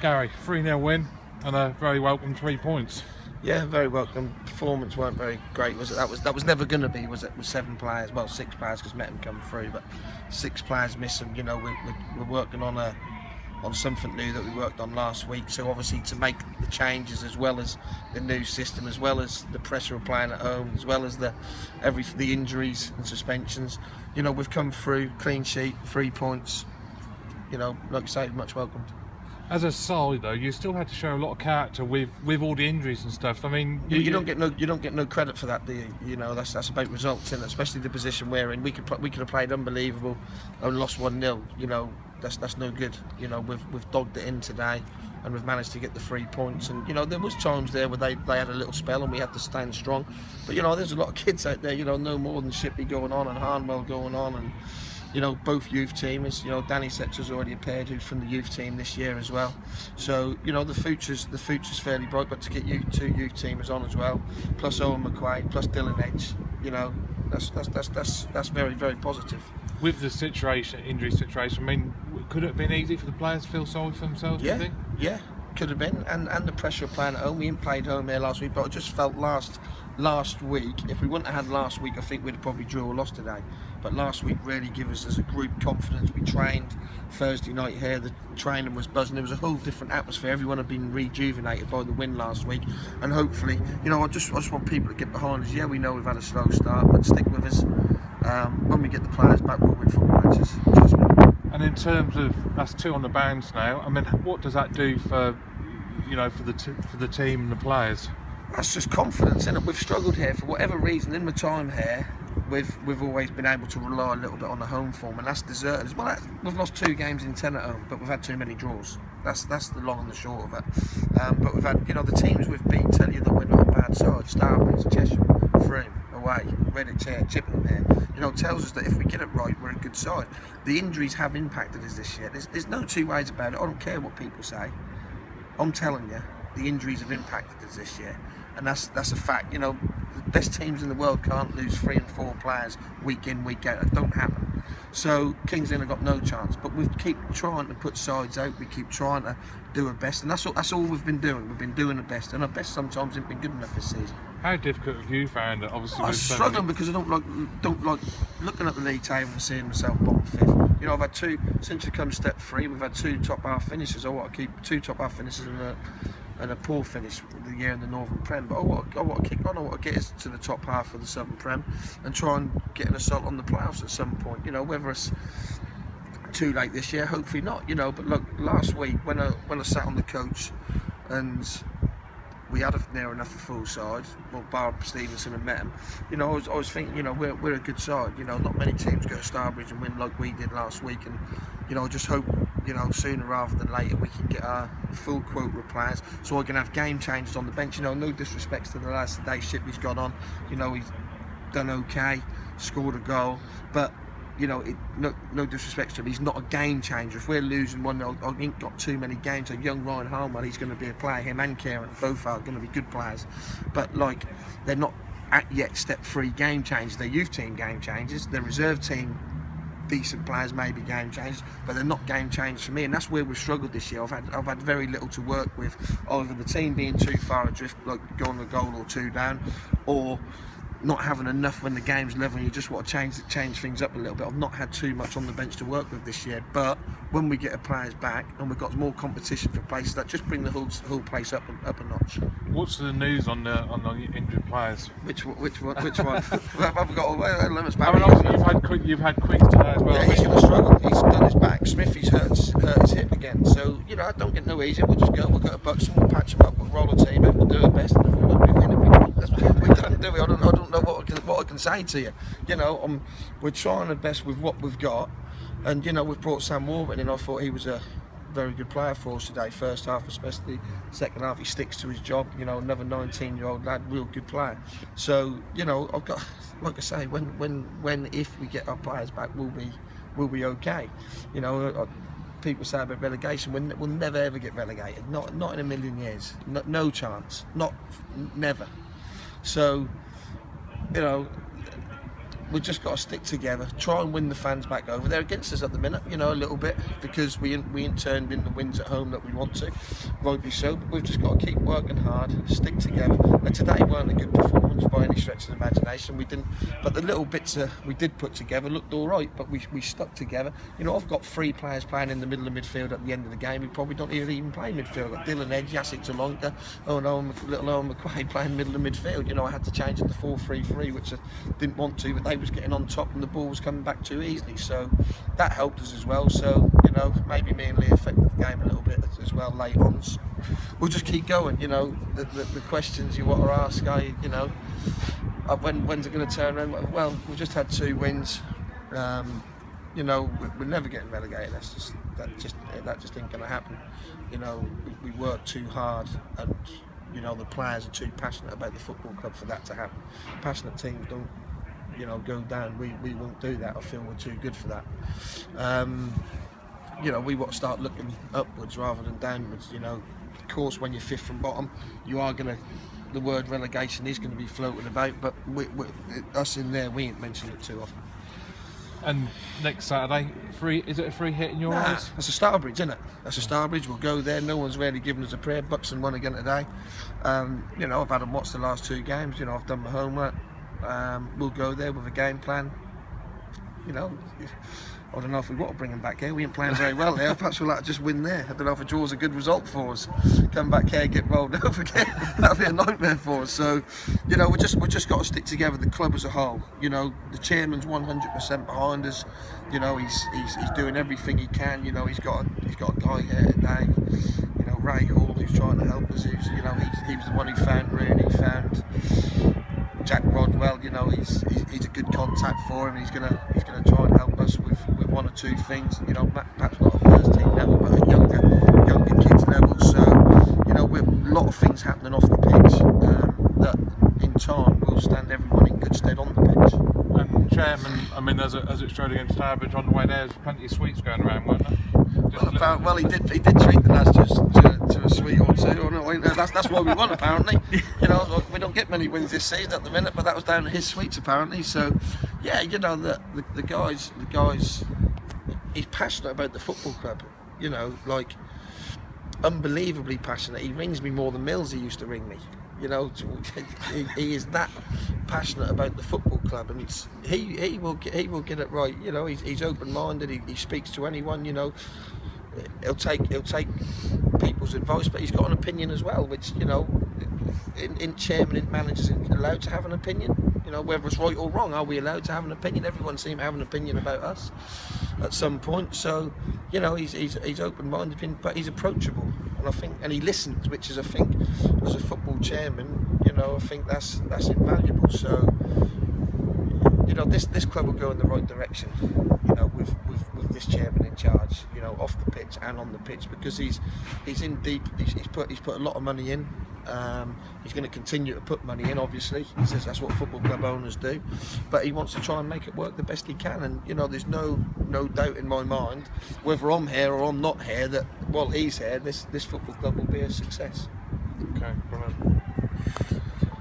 Gary, 3-0 win and a very welcome 3 points. Yeah, very welcome. Performance weren't very great, was it? That was never going to be, was it? With 7 players, well, 6 players because Metten come through, but 6 players missing. You know, we're working on something new that we worked on last week. So obviously to make the changes, as well as the new system, as well as the pressure of playing at home, as well as the injuries and suspensions, you know, we've come through clean sheet, 3 points. You know, like I say, much welcomed. As a side, though, you still had to show a lot of character with all the injuries and stuff. I mean, you don't get no credit for that, do you? You know, that's about results, and especially the position we're in. We could have played unbelievable and lost 1-0. You know, that's no good. You know, we've dogged it in today, and we've managed to get the 3 points. And you know, there was times there where they had a little spell, and we had to stand strong. But you know, there's a lot of kids out there. You know, no more than Shipley going on and Harnwell going on, and you know, both youth teamers. You know, Danny Setchell's already appeared, who's from the youth team this year as well. So you know, the future's fairly bright. But to get you 2 youth teamers on as well, plus Owen McQuaid, plus Dylan Edge, you know, that's very, very positive. With the injury situation, I mean, could it have been easy for the players to feel sorry for themselves? Yeah, do you think? yeah, could have been, and the pressure of playing at home. We hadn't played home here last week, but I just felt last week, if we wouldn't have had last week, I think we'd have probably drew or lost today. But last week really gave us as a group confidence. We trained Thursday night here, the training was buzzing. There was a whole different atmosphere. Everyone had been rejuvenated by the win last week, and hopefully, you know, I just want people to get behind us. Yeah, we know we've had a slow start, but stick with us. When we get the players back, we'll win football matches. Trust me. And in terms of, that's 2 on the bounce now. I mean, what does that do for, you know, for the team and the players? That's just confidence, isn't it? We've struggled here for whatever reason. In my time here, we've always been able to rely a little bit on the home form, and that's deserted as well. We've lost 2 games in 10 at home, but we've had too many draws. That's the long and the short of it. But we've had, you know, the teams we've beat tell you that we're not a bad side. Starbridge, Cheshire, Frome, away, Redditch here, Chippenham here. You know, tells us that if we get it right, we're a good side. The injuries have impacted us this year. There's no 2 ways about it. I don't care what people say. I'm telling you, the injuries have impacted us this year, and that's a fact. You know, the best teams in the world can't lose 3 and 4 players week in, week out. It don't happen. So Kings Lynn have got no chance, but we keep trying to put sides out. We keep trying to do our best, and that's all we've been doing. We've been doing our best, and our best sometimes hasn't been good enough this season. How difficult have you found it? Obviously, I'm struggling because I don't like looking at the league table and seeing myself bottom 5th. You know, I've had 2 since we come step 3. We've had 2 top half finishes. I want to keep 2 top half finishes and a poor finish the year in the Northern Prem. But I want to kick on. I want to get us to the top half of the Southern Prem and try and get an assault on the playoffs at some point. You know, whether it's too late this year, hopefully not. You know, but look, last week when I sat on the coach and we had near enough a full side, well, bar Stevenson and Metten, you know, I was thinking, you know, we're a good side. You know, not many teams go to Starbridge and win like we did last week, and you know, I just hope, you know, sooner rather than later we can get our full quota of players so I can have game changers on the bench. You know, no disrespect to the lads today. Shipley's gone on, you know, he's done okay, scored a goal, but you know, no disrespect to him, he's not a game changer. If we're losing 1-0, I ain't got too many games. So young Ryan Harnwell, he's going to be a player. Him and Kieran both are going to be good players, but like, they're not yet step 3 game changers. They're youth team game changers. They're reserve team decent players, maybe game changers, but they're not game changers for me, and that's where we've struggled this year. I've had very little to work with, either the team being too far adrift, like going a goal or 2 down, or not having enough when the game's level and you just want to change things up a little bit. I've not had too much on the bench to work with this year, but when we get our players back and we've got more competition for places, that just bring the whole place up a notch. What's the news on the injured players? Which one? I've got all limits back. I mean, obviously you've had Quiggs today as well. Yeah, he's going to struggle. He's done his back. Smithy's hurt his hip again. So you know, I don't get no easy. We'll just go. We'll go to Buxton. We'll patch him up. We'll roll a team in. We'll do our best. And if we win, if we win. That's what we don't do. I don't know what I can say to you. You know, we're trying our best with what we've got, and you know, we've brought Sam Warburton in. I thought he was a very good player for us today. First half, especially. Second half, he sticks to his job. You know, another 19-year-old lad, real good player. So you know, I've got, like I say, if we get our players back, we'll be okay. You know, people say about relegation, we'll never ever get relegated. Not in a million years. No chance. Never. So, you know, we've just got to stick together, try and win the fans back over. They're against us at the minute, you know, a little bit, because we ain't turned in the wins at home that we want to, rightly so. But we've just got to keep working hard, stick together. And today weren't a good performance by any stretch of the imagination. We didn't, but the little bits we did put together looked all right. But we stuck together. You know, I've got 3 players playing in the middle of midfield at the end of the game who probably don't even play midfield. I've got Dylan Edge, Yassik Talonka, little Owen McQuaid playing middle of midfield. You know, I had to change it to 4-3-3, which I didn't want to, but they was getting on top and the ball was coming back too easily, so that helped us as well. So, you know, maybe me and Lee affected the game a little bit as well late on. So we'll just keep going. You know, the questions you want to ask, you know, when's it going to turn around? Well, we've just had 2 wins. You know, we're never getting relegated. That just ain't going to happen. You know, we work too hard, and you know, the players are too passionate about the football club for that to happen. Passionate teams don't, you know, go down. We won't do that. I feel we're too good for that. You know, we want to start looking upwards rather than downwards. You know, of course, when you're 5th from bottom, you are going to, the word relegation is going to be floating about, but us in there, we ain't mentioned it too often. And next Saturday, is it a free hit in your eyes? That's a Starbridge, isn't it? That's a Starbridge. We'll go there. No one's really given us a prayer. Buxton won again today. You know, I've had them watch the last 2 games. You know, I've done my homework. We'll go there with a game plan. You know, I don't know if we want to bring them back here. We ain't playing very well there. Perhaps we'll have to just win there. I don't know if a draw's a good result for us. Come back here, get rolled over again. That'd be a nightmare for us. So, you know, we just got to stick together. The club as a whole. You know, the chairman's 100% behind us. You know, he's doing everything he can. You know, he's got a guy here today. You know, Ray Hall, who's trying to help us. He was the one who found Rooney, found Jack Rodwell. You know, he's a good contact for him. He's gonna try and help us with 1 or 2 things. You know, perhaps not at first team level, but at younger kids level. So, you know, with a lot of things happening off the pitch that in time will stand everyone in good stead on the pitch. And chairman, I mean, as it showed against Starbridge on the way there, there's plenty of sweets going around, weren't there? Well, he did treat the lads to a sweet or 2. Or no, that's why we won, apparently. You know, we don't get many wins this season at the minute, but that was down to his sweets apparently. So, yeah, you know, the guys, he's passionate about the football club. You know, like unbelievably passionate. He rings me more than Mills used to ring me. You know, he is that passionate about the football club, and he will get it right. You know, he's open-minded. He speaks to anyone. You know, he'll take people's advice, but he's got an opinion as well, which, you know, in chairman, in managers, allowed to have an opinion. You know, whether it's right or wrong, are we allowed to have an opinion? Everyone seems to have an opinion about us at some point. So, you know, he's open-minded, but he's approachable. And he listens, which is, I think, as a football chairman, you know, I think that's invaluable. So, you know, this club will go in the right direction, you know, with this chairman in charge, you know, off the pitch and on the pitch, because he's in deep. He's put a lot of money in. He's going to continue to put money in, obviously. He says that's what football club owners do, but he wants to try and make it work the best he can. And, you know, there's no doubt in my mind, whether I'm here or I'm not here, that while he's here, this football club will be a success. Okay, brilliant.